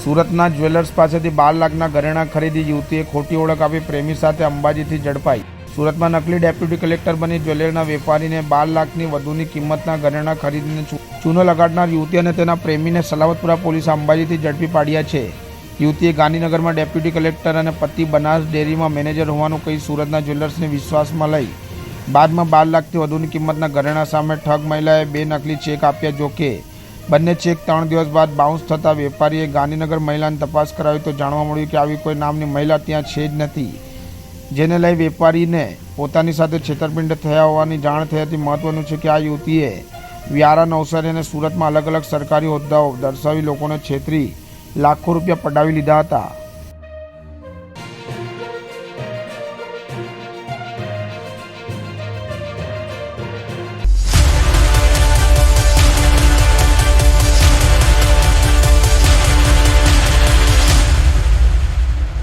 સુરતના જ્વેલર્સ પાસેથી 12 લાખના ઘરેણાં ખરીદી યુવતીએ ખોટી ઓળખ આપી પ્રેમી સાથે અંબાજીથી ઝડપાઈ। સુરતમાં નકલી ડેપ્યુટી કલેક્ટર બની જ્વેલરીના વેપારીને 12 લાખની વધુની કિંમતના ઘરેણાં ખરીદીને ચૂનો લગાડનાર યુવતી અને તેના પ્રેમીને સલાવતપુરા પોલીસે અંબાજીથી ઝડપી પાડ્યા છે। યુવતીએ ગાંધીનગરમાં ડેપ્યુટી કલેક્ટર અને પતિ બનાસ ડેરીમાં મેનેજર હોવાનું કહી સુરતના જ્વેલર્સને વિશ્વાસમાં લઈ બાદમાં 12 લાખથી વધુની કિંમતના ઘરેણાં સામે ઠગ મહિલાએ 2 નકલી ચેક આપ્યા। જોકે બંને ચેક 3 દિવસ બાદ બાઉન્સ થતાં વેપારીએ ગાંધીનગર મહિલાની તપાસ કરાવી તો જાણવા મળ્યું કે આવી કોઈ નામની મહિલા ત્યાં છે જ નથી, જેને લઈ વેપારીને પોતાની સાથે છેતરપિંડ થયા હોવાની જાણ થઈ હતી। મહત્વનું છે કે આ યુવતીએ વ્યારા, નવસારી અને સુરતમાં અલગ અલગ સરકારી હોદ્દાઓ દર્શાવી લોકોને છેતરી લાખો રૂપિયા પડાવી લીધા હતા।